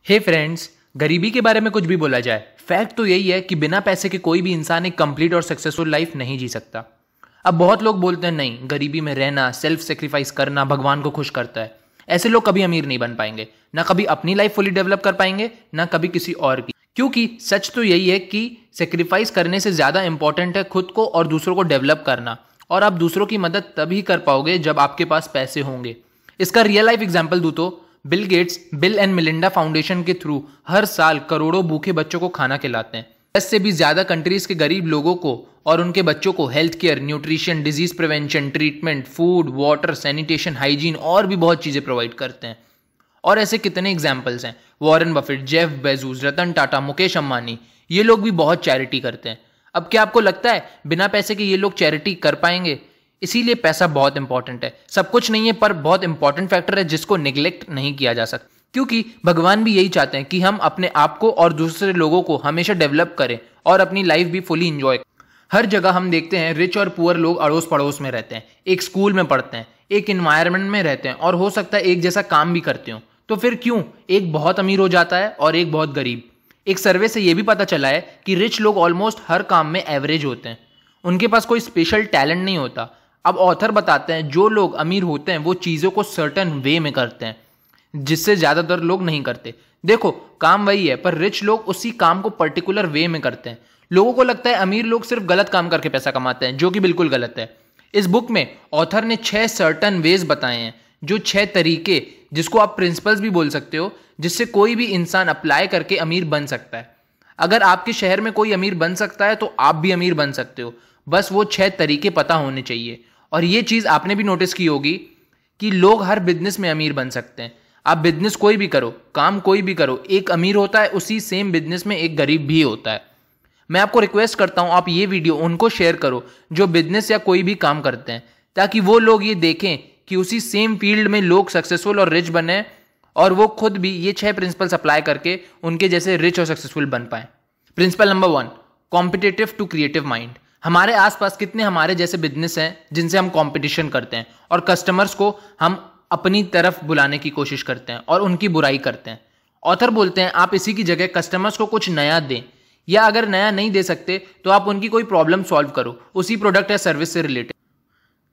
हे friends, गरीबी के बारे में कुछ भी बोला जाए, फैक्ट तो यही है कि बिना पैसे के कोई भी इंसान एक कंप्लीट और सक्सेसफुल लाइफ नहीं जी सकता। अब बहुत लोग बोलते हैं नहीं, गरीबी में रहना, सेल्फ सेक्रीफाइस करना भगवान को खुश करता है। ऐसे लोग कभी अमीर नहीं बन पाएंगे, ना कभी अपनी लाइफ फुली डेवलप कर पाएंगे, ना कभी किसी और की। क्योंकि सच तो यही है कि सेक्रीफाइस करने से ज्यादा इंपॉर्टेंट है खुद को और दूसरों को डेवलप करना। और आप दूसरों की मदद तभी कर पाओगे जब आपके पास पैसे होंगे। इसका रियल लाइफ एग्जाम्पल दूं तो Bill Gates Bill and Melinda foundation के थ्रू हर साल करोड़ों भूखे बच्चों को खाना खिलाते हैं। 10 से भी ज्यादा कंट्रीज के गरीब लोगों को और उनके बच्चों को health care, nutrition, disease prevention, treatment, food, water, sanitation, hygiene और भी बहुत चीजें प्रोवाइड करते हैं। और ऐसे कितने एग्जाम्पल्स हैं। Warren Buffett, Jeff Bezos, Ratan Tata, Mukesh Ambani, ये लोग भी बहुत चैरिटी करते हैं। अब क्या आपको लगता है बिना पैसे के ये लोग चैरिटी कर पाएंगे? इसीलिए पैसा बहुत इंपॉर्टेंट है। सब कुछ नहीं है पर बहुत इंपॉर्टेंट फैक्टर है जिसको निग्लेक्ट नहीं किया जा सकता। क्योंकि भगवान भी यही चाहते हैं कि हम अपने आप को और दूसरे लोगों को हमेशा डेवलप करें और अपनी लाइफ भी फुली इंजॉय। हर जगह हम देखते हैं रिच और पुअर लोग अड़ोस पड़ोस में रहते हैं, एक स्कूल में पढ़ते हैं, एक इन्वायरमेंट में रहते हैं और हो सकता है एक जैसा काम भी करते हो। तो फिर क्यों एक बहुत अमीर हो जाता है और एक बहुत गरीब? एक सर्वे से यह भी पता चला है कि रिच लोग ऑलमोस्ट हर काम में एवरेज होते हैं, उनके पास कोई स्पेशल टैलेंट नहीं होता। अब ऑथर बताते हैं जो लोग अमीर होते हैं वो चीज़ों को सर्टन वे में करते हैं जिससे ज़्यादातर लोग नहीं करते। देखो, काम वही है पर रिच लोग उसी काम को पर्टिकुलर वे में करते हैं। लोगों को लगता है अमीर लोग सिर्फ गलत काम करके पैसा कमाते हैं, जो कि बिल्कुल गलत है। इस बुक में ऑथर ने 6 सर्टन वेज बताए हैं, जो 6 तरीके, जिसको आप प्रिंसिपल्स भी बोल सकते हो, जिससे कोई भी इंसान अप्लाई करके अमीर बन सकता है। अगर आपके शहर में कोई अमीर बन सकता है तो आप भी अमीर बन सकते हो, बस वो 6 तरीके पता होने चाहिए। और ये चीज़ आपने भी नोटिस की होगी कि लोग हर बिजनेस में अमीर बन सकते हैं। आप बिजनेस कोई भी करो, काम कोई भी करो, एक अमीर होता है, उसी सेम बिजनेस में एक गरीब भी होता है। मैं आपको रिक्वेस्ट करता हूं आप ये वीडियो उनको शेयर करो जो बिजनेस या कोई भी काम करते हैं, ताकि वो लोग ये देखें कि उसी सेम फील्ड में लोग सक्सेसफुल और रिच बने और वो खुद भी ये 6 प्रिंसिपल्स अप्लाई करके उनके जैसे रिच और सक्सेसफुल बन पाए। Principle number 1, competitive to creative mind. हमारे आसपास कितने हमारे जैसे बिजनेस हैं जिनसे हम कंपटीशन करते हैं और कस्टमर्स को हम अपनी तरफ बुलाने की कोशिश करते हैं और उनकी बुराई करते हैं। ऑथर बोलते हैं आप इसी की जगह कस्टमर्स को कुछ नया दें, या अगर नया नहीं दे सकते तो आप उनकी कोई प्रॉब्लम सॉल्व करो उसी प्रोडक्ट या सर्विस से रिलेटेड,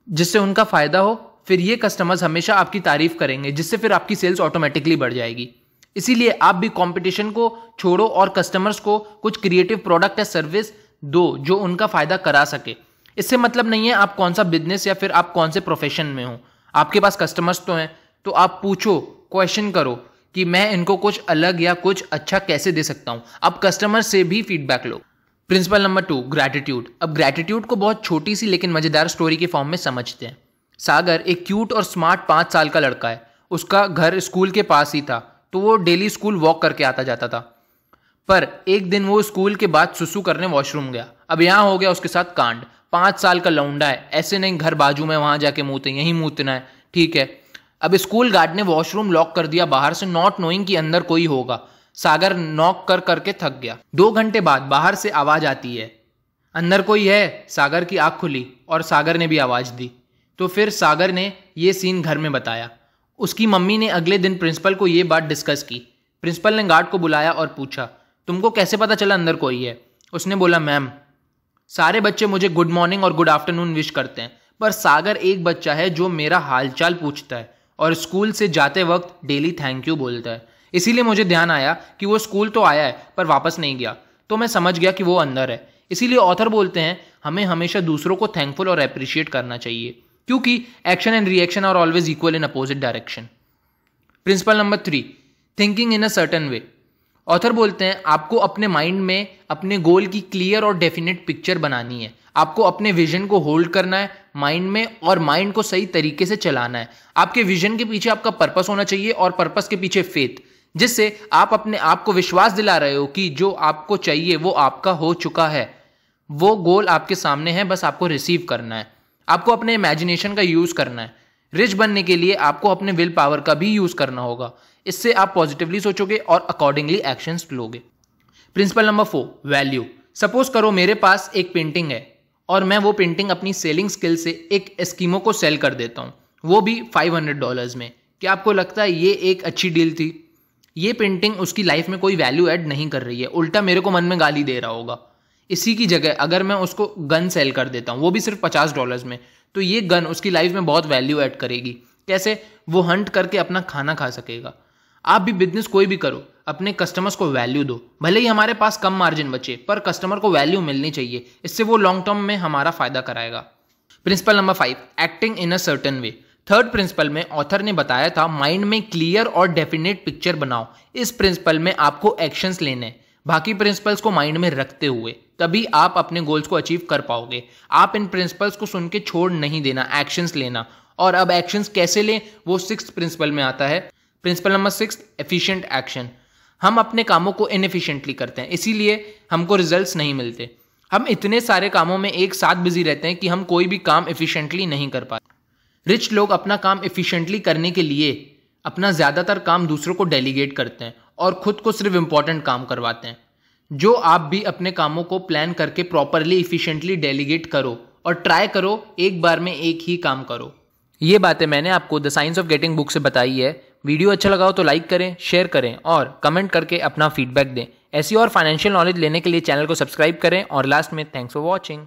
जिससे उनका फायदा हो। फिर ये कस्टमर्स हमेशा आपकी तारीफ करेंगे, जिससे फिर आपकी सेल्स ऑटोमेटिकली बढ़ जाएगी। इसीलिए आप भी कंपटीशन को छोड़ो और कस्टमर्स को कुछ क्रिएटिव प्रोडक्ट या सर्विस दो जो उनका फायदा करा सके। इससे मतलब नहीं है आप कौन सा बिजनेस या फिर आप कौन से प्रोफेशन में हो। आपके पास कस्टमर्स तो हैं, तो आप पूछो, क्वेश्चन करो कि मैं इनको कुछ अलग या कुछ अच्छा कैसे दे सकता हूं। आप कस्टमर से भी फीडबैक लो। Principle number 2, gratitude. अब ग्रैटिट्यूड को बहुत छोटी सी लेकिन मजेदार स्टोरी के फॉर्म में समझते हैं। सागर एक क्यूट और स्मार्ट 5 साल का लड़का है। उसका घर स्कूल के पास ही था, तो वो डेली स्कूल वॉक करके आता जाता था। पर एक दिन वो स्कूल के बाद सुसु करने वॉशरूम गया। अब यहां हो गया उसके साथ कांड। 5 साल का लौंडा है, ऐसे नहीं घर बाजू में वहां जाके मूते, यहीं मूतना है, ठीक है। अब स्कूल गार्ड ने वॉशरूम लॉक कर दिया बाहर से, नॉट नोइंग कि अंदर कोई होगा। सागर नॉक कर करके थक गया। 2 घंटे बाद बाहर से आवाज आती है, अंदर कोई है। सागर की आंख खुली और सागर ने भी आवाज दी। तो फिर सागर ने ये सीन घर में बताया। उसकी मम्मी ने अगले दिन प्रिंसिपल को ये बात डिस्कस की। प्रिंसिपल ने गार्ड को बुलाया और पूछा, तुमको कैसे पता चला अंदर कोई है? उसने बोला, मैम, सारे बच्चे मुझे गुड मॉर्निंग और गुड आफ्टरनून विश करते हैं, पर सागर एक बच्चा है जो मेरा हालचाल पूछता है और स्कूल से जाते वक्त डेली थैंक यू बोलता है। इसीलिए मुझे ध्यान आया कि वो स्कूल तो आया है पर वापस नहीं गया, तो मैं समझ गया कि वो अंदर है। इसीलिए ऑथर बोलते हैं हमें हमेशा दूसरों को थैंकफुल और अप्रिशिएट करना चाहिए, क्योंकि action and reaction are always equal in opposite direction. Principle number 3, thinking in a certain way. Author बोलते हैं आपको अपने माइंड में अपने गोल की क्लियर और डेफिनेट पिक्चर बनानी है। आपको अपने विजन को होल्ड करना है माइंड में और माइंड को सही तरीके से चलाना है। आपके विजन के पीछे आपका पर्पस होना चाहिए और पर्पस के पीछे फेथ, जिससे आप अपने आप को विश्वास दिला रहे हो कि जो आपको चाहिए वो आपका हो चुका है। वो गोल आपके सामने है, बस आपको रिसीव करना है। आपको अपने इमेजिनेशन का यूज करना है। रिच बनने के लिए आपको अपने विल पावर का भी यूज करना होगा। इससे आप पॉजिटिवली सोचोगे और अकॉर्डिंगली एक्शंस लोगे। Principle number 4, value. सपोज करो मेरे पास एक पेंटिंग है और मैं वो पेंटिंग अपनी सेलिंग स्किल से एक एस्कीमो को सेल कर देता हूं, वो भी $500 में। क्या आपको लगता है ये एक अच्छी डील थी? ये पेंटिंग उसकी लाइफ में कोई वैल्यू ऐड नहीं कर रही है, उल्टा मेरे को मन में गाली दे रहा होगा। इसी की जगह अगर मैं उसको गन सेल कर देता हूँ, वो भी सिर्फ $50 में, तो ये गन उसकी लाइफ में बहुत वैल्यू ऐड करेगी। कैसे? वो हंट करके अपना खाना खा सकेगा। आप भी बिजनेस कोई भी करो, अपने कस्टमर्स को वैल्यू दो। भले ही हमारे पास कम मार्जिन बचे, पर कस्टमर को वैल्यू मिलनी चाहिए, इससे वो लॉन्ग टर्म में हमारा फायदा कराएगा। Principle number 5, acting in a certain way. Third principal में ऑथर ने बताया था माइंड में क्लियर और डेफिनेट पिक्चर बनाओ। इस प्रिंसिपल में आपको एक्शंस लेने हैं, बाकी प्रिंसिपल्स को माइंड में रखते हुए, तभी आप अपने गोल्स को अचीव कर पाओगे। आप इन प्रिंसिपल्स को सुन के छोड़ नहीं देना, एक्शंस लेना। और अब एक्शंस कैसे लें, वो 6th प्रिंसिपल में आता है। Principle number 6, efficient action. हम अपने कामों को इनएफिशिएंटली करते हैं, इसीलिए हमको रिजल्ट्स नहीं मिलते। हम इतने सारे कामों में एक साथ बिजी रहते हैं कि हम कोई भी काम एफिशिएंटली नहीं कर पाते। रिच लोग अपना काम एफिशिएंटली करने के लिए अपना ज़्यादातर काम दूसरों को डेलीगेट करते हैं और खुद को सिर्फ इंपॉर्टेंट काम करवाते हैं। जो आप भी अपने कामों को प्लान करके प्रॉपरली एफिशिएंटली डेलीगेट करो और ट्राई करो एक बार में एक ही काम करो। ये बातें मैंने आपको the science of getting book से बताई है। वीडियो अच्छा लगा हो तो लाइक करें, शेयर करें और कमेंट करके अपना फीडबैक दें। ऐसी और फाइनेंशियल नॉलेज लेने के लिए चैनल को सब्सक्राइब करें। और लास्ट में थैंक्स फॉर वॉचिंग।